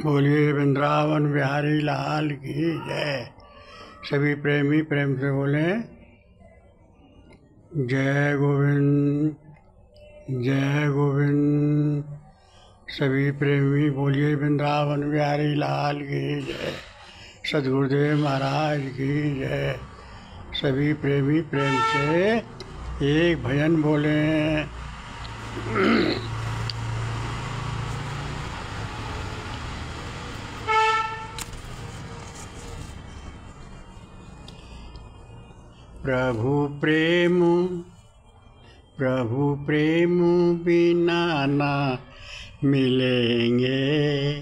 बोलिए वृंदावन बिहारी लाल की जय। सभी प्रेमी प्रेम से बोले जय गोविंद जय गोविंद। सभी प्रेमी बोलिए वृंदावन बिहारी लाल की जय। सद्गुरुदेव महाराज की जय। सभी प्रेमी प्रेम से एक भजन बोले। प्रभु प्रेम बिना ना मिलेंगे।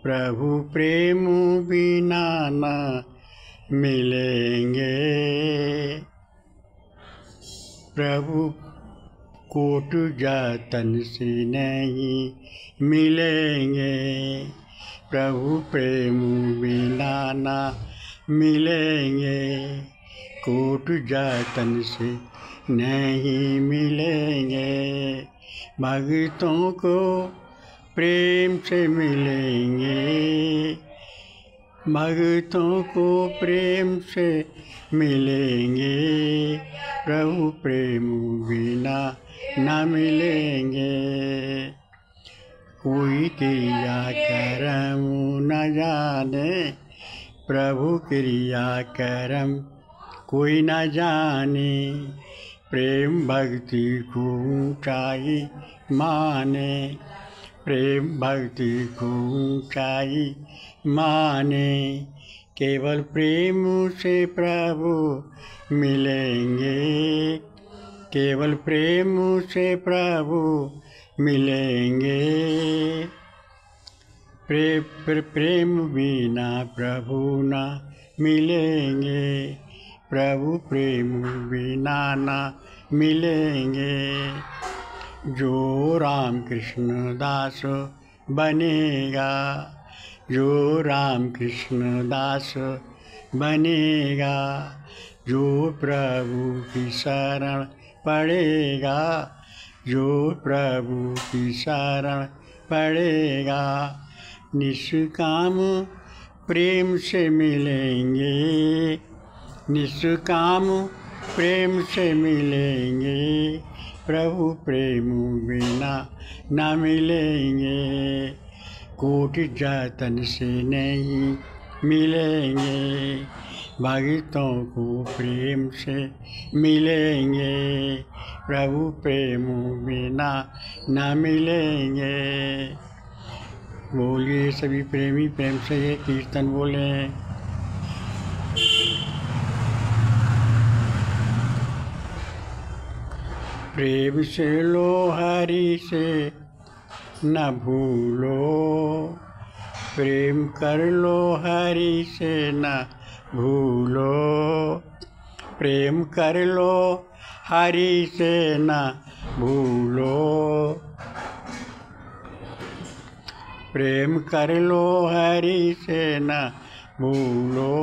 प्रभु प्रेम बिना ना मिलेंगे। प्रभु कोट जतन से नहीं मिलेंगे। प्रभु प्रेम बिना ना मिलेंगे। कोट जतन से नहीं मिलेंगे। भक्तों को प्रेम से मिलेंगे। भक्तों को प्रेम से मिलेंगे। प्रभु प्रेम बिना न मिलेंगे। कोई क्रिया कर्म न जाने। प्रभु क्रिया कर्म कोई न जाने। प्रेम भक्ति को ऊंचाई माने। प्रेम भक्ति को ऊंचाई माने। केवल प्रेम से प्रभु मिलेंगे। केवल प्रेम से प्रभु मिलेंगे। प्रेम बिना प्रभु ना मिलेंगे। प्रभु प्रेम बिना ना मिलेंगे। जो राम कृष्ण दास बनेगा। जो राम कृष्ण दास बनेगा। जो प्रभु की शरण पड़ेगा। जो प्रभु की शरण पड़ेगा। निष्काम प्रेम से मिलेंगे। निष्काम प्रेम से मिलेंगे। प्रभु प्रेम बिना न मिलेंगे। कोटि जतन से नहीं मिलेंगे। भक्तों को प्रेम से मिलेंगे। प्रभु प्रेम बिना न मिलेंगे। बोलिए सभी प्रेमी प्रेम से ये कीर्तन बोले। प्रेम से लो हरि से न भूलो। प्रेम कर लो हरि से न भूलो। प्रेम कर लो हरि से न भूलो। प्रेम कर लो हरि से न भूलो।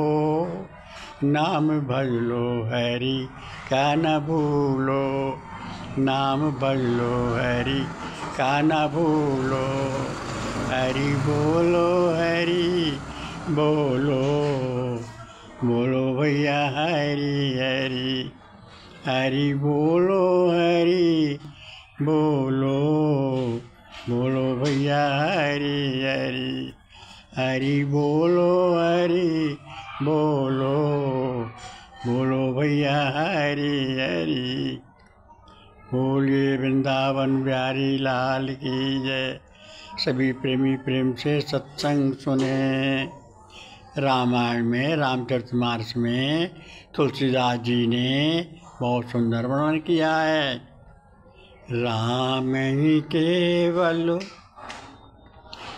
नाम भज लो हरि का न भूलो। नाम भज लो हरि का न भूलो। हरि बोलो हरि बोलो। बोलो भैया हरि हरि। हरि बोलो हरि बोलो। बोलो भैया हरि हरि। हरि बोलो हरि बोलो। बोलो भैया हरि हरि। बोलिए वृंदावन बिहारी लाल की जय। सभी प्रेमी प्रेम से सत्संग सुने। रामायण में रामचरितमानस में तुलसीदास जी ने बहुत सुंदर वर्णन किया है। राम ही केवल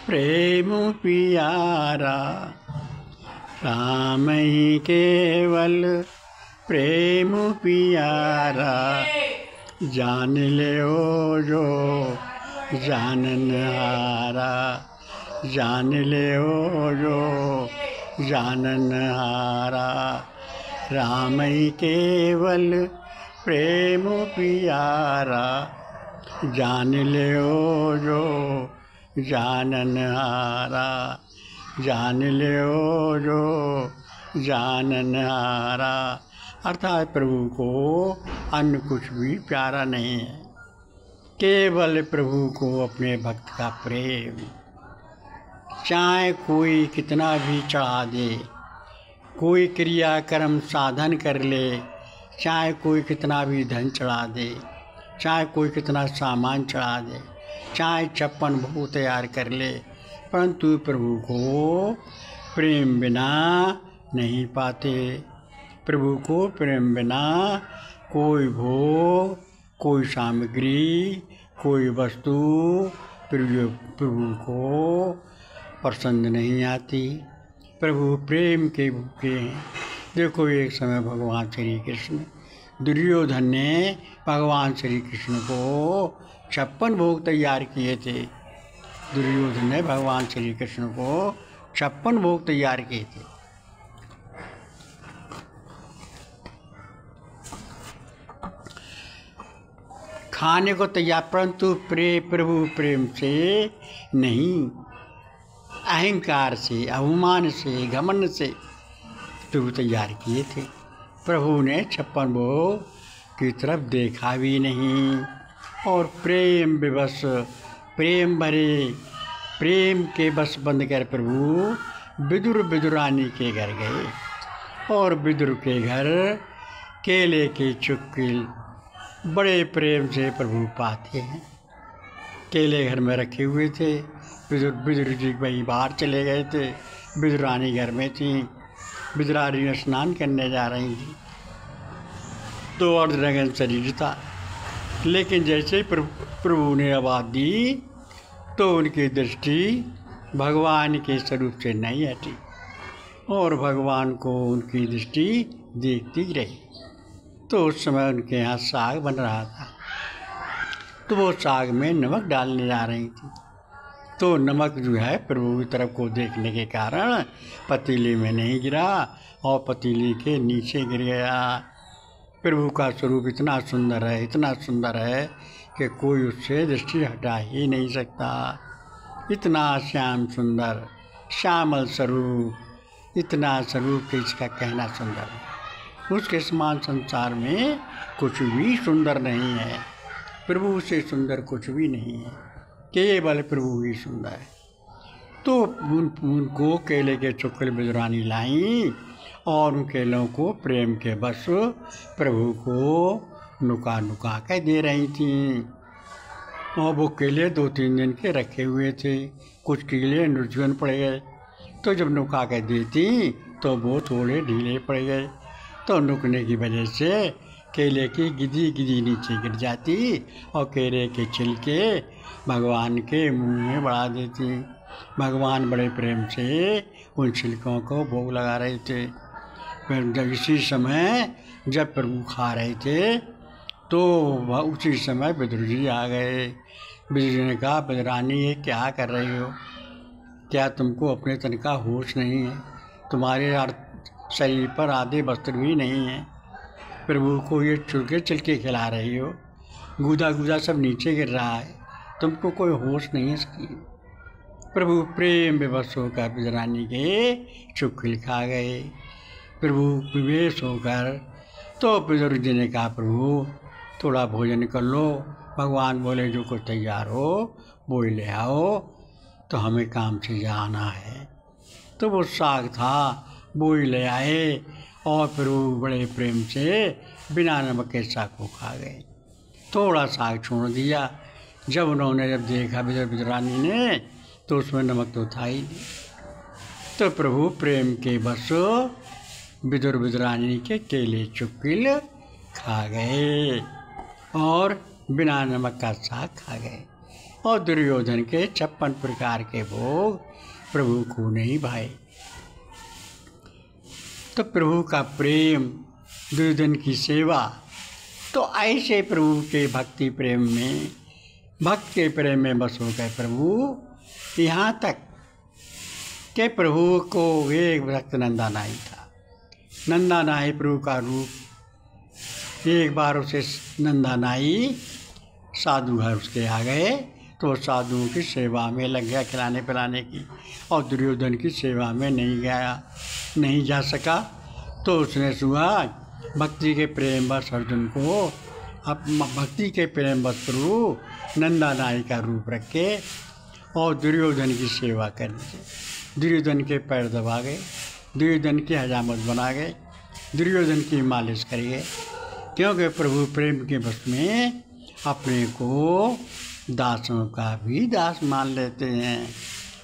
प्रेम पियारा। राम ही केवल प्रेम पियारा। जान ले ओ जो जाननहारा। जान ले ओ जो जाननहारा। राम ही केवल प्रेम प्यारा, जान ले ओ जो जानन हारा, जान ले ओ जो जानन हारा। अर्थात प्रभु को अन्य कुछ भी प्यारा नहीं है, केवल प्रभु को अपने भक्त का प्रेम। चाहे कोई कितना भी चढ़ा दे, कोई क्रिया कर्म साधन कर ले, चाहे कोई कितना भी धन चढ़ा दे, चाहे कोई कितना सामान चढ़ा दे, चाहे 56 भोग तैयार कर ले, परंतु प्रभु को प्रेम बिना नहीं पाते। प्रभु को प्रेम बिना कोई भोग, कोई सामग्री, कोई वस्तु प्रभु को पसंद नहीं आती। प्रभु प्रेम के भूखे हैं। देखो एक समय भगवान श्री कृष्ण, दुर्योधन ने भगवान श्री कृष्ण को 56 भोग तैयार किए थे। दुर्योधन ने भगवान श्री कृष्ण को 56 भोग तैयार किए थे। खाने को तैयार, परंतु प्रभु प्रेम से नहीं, अहंकार से, अभिमान से, घमंड से प्रभु तैयार किए थे। प्रभु ने 56 भोग की तरफ देखा भी नहीं और प्रेम विवश, प्रेम भरे, प्रेम के बस बंद कर प्रभु विदुरानी के घर गए और विदुर के घर केले के चुक्किल बड़े प्रेम से प्रभु पाते हैं। केले घर में रखे हुए थे। विदुर जी वहीं बाहर चले गए थे, विदुरानी घर में थी। विदुरानी में स्नान करने जा रही थी तो अर्धनग्न शरीर था, लेकिन जैसे ही प्रभु ने आवाज़ दी तो उनकी दृष्टि भगवान के स्वरूप से नहीं हटी और भगवान को उनकी दृष्टि देखती रही। तो उस समय उनके यहाँ साग बन रहा था, तो वो साग में नमक डालने जा रही थी। तो नमक जो है प्रभु की तरफ को देखने के कारण पतीले में नहीं गिरा और पतीले के नीचे गिर गया। प्रभु का स्वरूप इतना सुंदर है, इतना सुंदर है कि कोई उससे दृष्टि हटा ही नहीं सकता। इतना श्याम सुंदर, श्यामल स्वरूप, इतना स्वरूप कि इसका कहना सुंदर है। उसके समान संसार में कुछ भी सुंदर नहीं है। प्रभु से सुंदर कुछ भी नहीं है, केवल प्रभु ही सुंदर है। तो उनको केले के चुक्किल विदुरानी लाई और उन केलों को प्रेम के बस प्रभु को नुका नुका के दे रही थी। और वो केले 2-3 दिन के रखे हुए थे, कुछ केले निर्जन पड़ गए, तो जब नुका के देती तो वो थोड़े ढीले पड़ गए। तो नुकने की वजह से केले की गिदी नीचे गिर जाती और केले के छिलके भगवान के मुंह में बढ़ा देती। भगवान बड़े प्रेम से उन छिलकों को भोग लगा रहे थे। फिर जब इसी समय जब प्रभु खा रहे थे तो उसी समय विदुर जी आ गए। विदुर जी ने कहा, विदुरानी ये क्या कर रही हो? क्या तुमको अपने तन का होश नहीं है? तुम्हारे शरीर पर आधे वस्त्र भी नहीं है, प्रभु को ये चुलके चिलके खिला रही हो, गुदा सब नीचे गिर रहा है, तुमको कोई होश नहीं है इसकी। प्रभु प्रेम विवश होकर विदुरानी के चुक्किल खा गए। प्रभु विवेश होकर तो विदुर जी ने कहा, प्रभु थोड़ा भोजन कर लो। भगवान बोले, जो कुछ तैयार हो वो ले आओ, तो हमें काम से जाना है। तो वो साग था, वो ही ले आए और फिर वो बड़े प्रेम से बिना नमक के साग को खा गए। थोड़ा साग छोड़ दिया। जब उन्होंने देखा विदुरानी ने तो उसमें नमक तो था ही नहीं। तो प्रभु प्रेम के बस विदुरानी के केले चुक्किल खा गए और बिना नमक का साग खा गए। और दुर्योधन के 56 प्रकार के भोग प्रभु को नहीं भाए। तो प्रभु का प्रेम, दुर्योधन की सेवा, तो ऐसे प्रभु के भक्ति प्रेम में, भक्त के प्रेम में बस हो गए प्रभु। यहाँ तक कि प्रभु को एक भक्त नंदानाई था। नंदानाई प्रभु का रूप एक बार उसे नंदा नाई साधु घर उसके आ गए तो साधुओं की सेवा में लग गया खिलाने पिलाने की, और दुर्योधन की सेवा में नहीं जा सका। तो उसने सुना भक्ति के प्रेम बस अर्जुन को भक्ति के प्रेम बस प्रभु नंदा नाई का रूप रख के और दुर्योधन की सेवा करने से दुर्योधन के पैर दबा गए, दुर्योधन की हजामत बना गए, दुर्योधन की मालिश करिए, क्योंकि प्रभु प्रेम के बस में अपने को दासों का भी दास मान लेते हैं।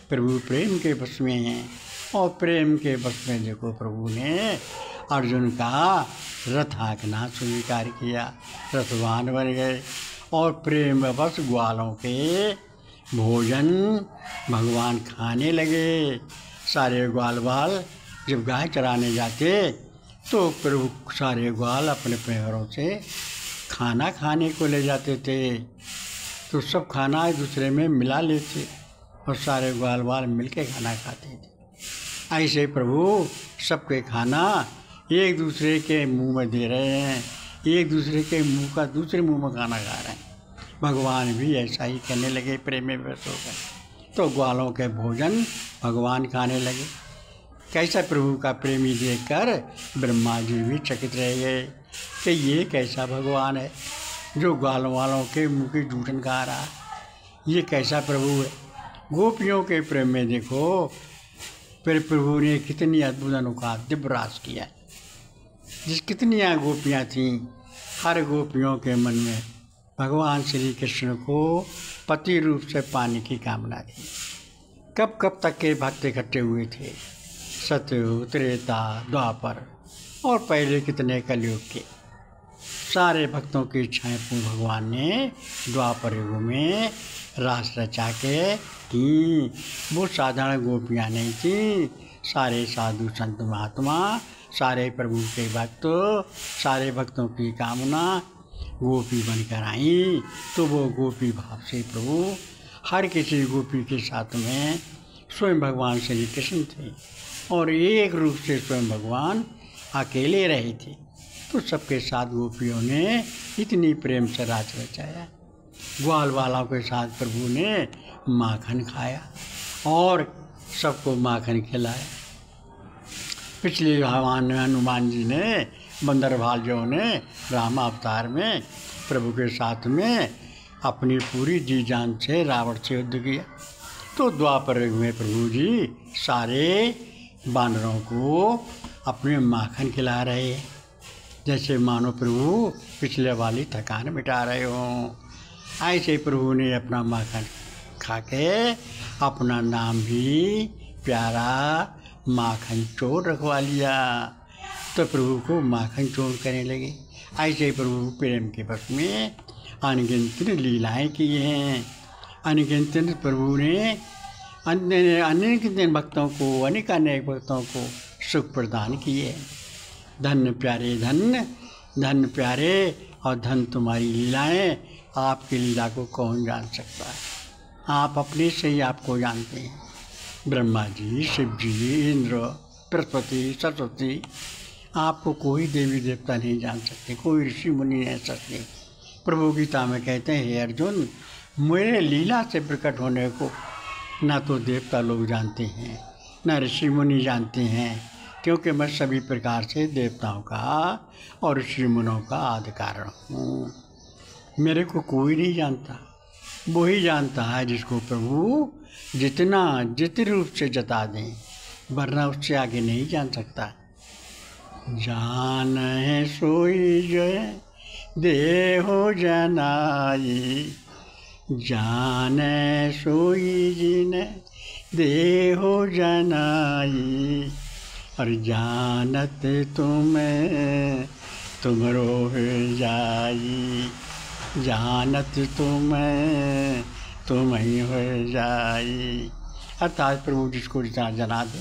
प्रभु प्रेम के बस में हैं और प्रेम के बस में देखो प्रभु ने अर्जुन का रथ हाँकना स्वीकार किया, रथवान बन गए और प्रेम बस ग्वालों के भोजन भगवान खाने लगे। सारे ग्वाल बाल जब गाय चराने जाते तो प्रभु सारे ग्वाल अपने पैरों से खाना खाने को ले जाते थे, तो सब खाना एक दूसरे में मिला लेते और सारे ग्वाल बाल मिलके खाना खाते थे। ऐसे प्रभु सबके खाना एक दूसरे के मुंह में दे रहे हैं, एक दूसरे के मुंह का दूसरे मुंह में खाना खा रहे हैं। भगवान भी ऐसा ही करने लगे, प्रेम में व्यस्त हो गए तो ग्वालों के भोजन भगवान खाने लगे। कैसा प्रभु का प्रेमी देखकर ब्रह्मा जी भी चकित रह गए कि ये कैसा भगवान है जो ग्वालों वालों के मुँह की जूठन खा रहा है, ये कैसा प्रभु है। गोपियों के प्रेम में देखो फिर प्रभु ने कितनी अद्भुत अनोखा दिव्य रास किया। जिस कितनी गोपियाँ थीं, हर गोपियों के मन में भगवान श्री कृष्ण को पति रूप से पाने की कामना थी। कब कब तक के भक्त इकट्ठे हुए थे, सतयुग, त्रेता, द्वापर और पहले कितने कलयुग के सारे भक्तों की इच्छाएं पूर्ण भगवान ने द्वापर युग में रास रचा के की। वो साधारण गोपियाँ नहीं थी, सारे साधु संत महात्मा, सारे प्रभु के भक्त, सारे भक्तों की कामना गोपी बनकर आई। तो वो गोपी भाव से प्रभु हर किसी गोपी के साथ में स्वयं भगवान श्री कृष्ण थे और एक रूप से स्वयं भगवान अकेले रहे थे। तो सबके साथ गोपियों ने इतनी प्रेम से रास रचाया। ग्वाल वालों के साथ प्रभु ने माखन खाया और सबको माखन खिलाया। पिछले भगवान हनुमान जी ने बंदर भाइयों ने राम अवतार में प्रभु के साथ में अपनी पूरी जी जान से रावण से युद्ध किया। तो द्वापर युग में प्रभु जी सारे बानरों को अपने माखन खिला रहे हैं, जैसे मानो प्रभु पिछले वाली थकान मिटा रहे हों। ऐसे प्रभु ने अपना माखन खा के अपना नाम भी प्यारा माखन चोर रखवा लिया। तो प्रभु को माखन चोर करने लगे। ऐसे प्रभु प्रेम के बस में अनगिनत लीलाएं की हैं। अनगिनत प्रभु ने अनेक भक्तों को अनेक भक्तों को सुख प्रदान किए। धन्य प्यारे धन्य प्यारे और धन तुम्हारी लीलाएं। आपकी लीला को कौन जान सकता है, आप अपने से ही आपको जानते हैं। ब्रह्मा जी, शिव जी, इंद्र, बृहस्पति, सरस्वती, आपको कोई देवी देवता नहीं जान सकते, कोई ऋषि मुनि नहीं सकते। प्रभु गीता में कहते हैं, हे अर्जुन, मेरे लीला से प्रकट होने को ना तो देवता लोग जानते हैं ना ऋषि मुनि जानते हैं, क्योंकि मैं सभी प्रकार से देवताओं का और ऋषि मुनों का आदि कारण हूँ। मेरे को कोई नहीं जानता, वही जानता है जिसको प्रभु जित रूप से जता दें, वरना उससे आगे नहीं जान सकता। जान है सोई जय देहो जनाई, जान है सोई जिने देहो जनाई, और जानत तुम्हें तुमरो हो जाई, जानत तुम्हें तुम्हें हो जाई। अर्थात प्रभु जिसको जितना जना दे,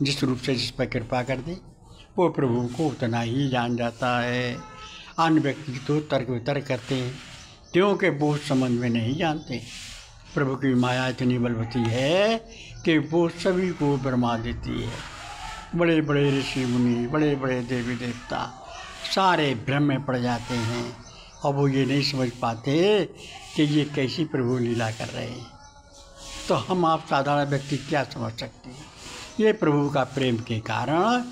जिस रूप से जिस पर कृपा कर दे, वो प्रभु को उतना ही जान जाता है। अन्य व्यक्ति तो तर्क वितर्क करते हैं, क्योंकि वो संबंध में नहीं जानते। प्रभु की माया इतनी बलवती है कि वो सभी को बरमा देती है। बड़े बड़े ऋषि मुनि, बड़े बड़े देवी देवता सारे भ्रम में पड़ जाते हैं और वो ये नहीं समझ पाते कि ये कैसी प्रभु लीला कर रहे हैं। तो हम आप साधारण व्यक्ति क्या समझ सकते हैं? ये प्रभु का प्रेम के कारण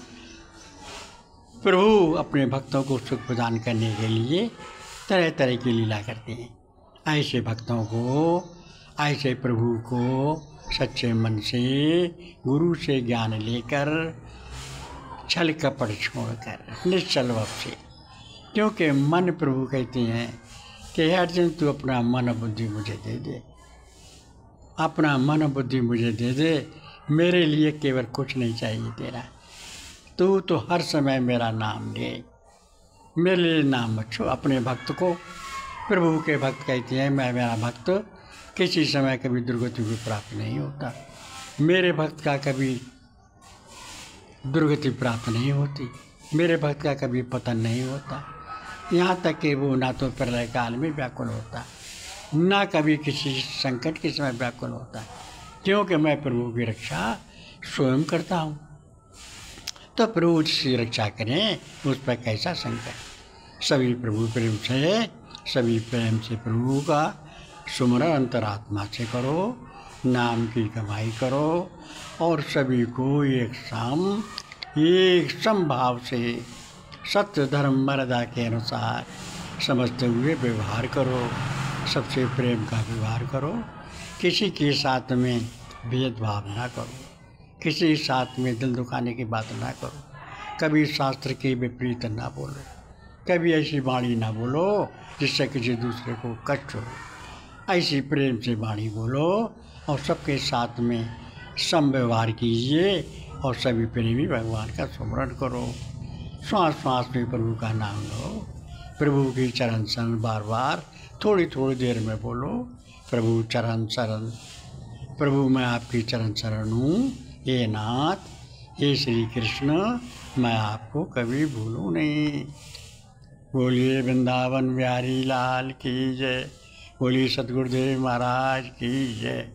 प्रभु अपने भक्तों को सुख प्रदान करने के लिए तरह तरह की लीला करते हैं। ऐसे भक्तों को, ऐसे प्रभु को सच्चे मन से गुरु से ज्ञान लेकर छल कपट छोड़कर निश्चल भाव से, क्योंकि मन प्रभु कहते हैं कि हे अर्जुन तू अपना मन बुद्धि मुझे दे दे, अपना मन बुद्धि मुझे दे दे, मेरे लिए केवल कुछ नहीं चाहिए तेरा, तू तो हर समय मेरा नाम ले, मेरे लिए नाम मत छो। अपने भक्त को प्रभु के भक्त कहते हैं मैं मेरा भक्त किसी समय कभी दुर्गति को प्राप्त नहीं होता, मेरे भक्त का कभी दुर्गति प्राप्त नहीं होती, मेरे भक्त का कभी पतन नहीं होता, यहाँ तक कि वो ना तो प्रलय काल में व्याकुल होता, ना कभी किसी संकट के समय व्याकुल होता, क्योंकि मैं प्रभु की रक्षा स्वयं करता हूँ। तो प्रभु की रक्षा करें, उस पर कैसा संकट। सभी प्रभु प्रेम से, सभी प्रेम से प्रभु का सुमरन अंतरात्मा से करो, नाम की कमाई करो और सभी को एक समभाव से सत्य धर्म मर्यादा के अनुसार समझते हुए व्यवहार करो, सबसे प्रेम का व्यवहार करो, किसी के साथ में भेदभाव ना करो, किसी के साथ में दिल दुखाने की बात ना करो, कभी शास्त्र के विपरीत ना बोलो, कभी ऐसी वाणी ना बोलो जिससे किसी दूसरे को कष्ट हो। ऐसी प्रेम से वाणी बोलो और सबके साथ में समव्यवहार कीजिए और सभी प्रेमी भगवान का स्मरण करो। श्वास श्वास में प्रभु का नाम लो, प्रभु की चरण शरण बार बार थोड़ी थोड़ी देर में बोलो, प्रभु चरण शरण, प्रभु मैं आपकी चरण शरण हूँ, हे नाथ, हे श्री कृष्ण, मैं आपको कभी भूलूँ नहीं। बोलिए वृंदावन बिहारी लाल की जय, बोलिए सतगुरुदेव महाराज की जय।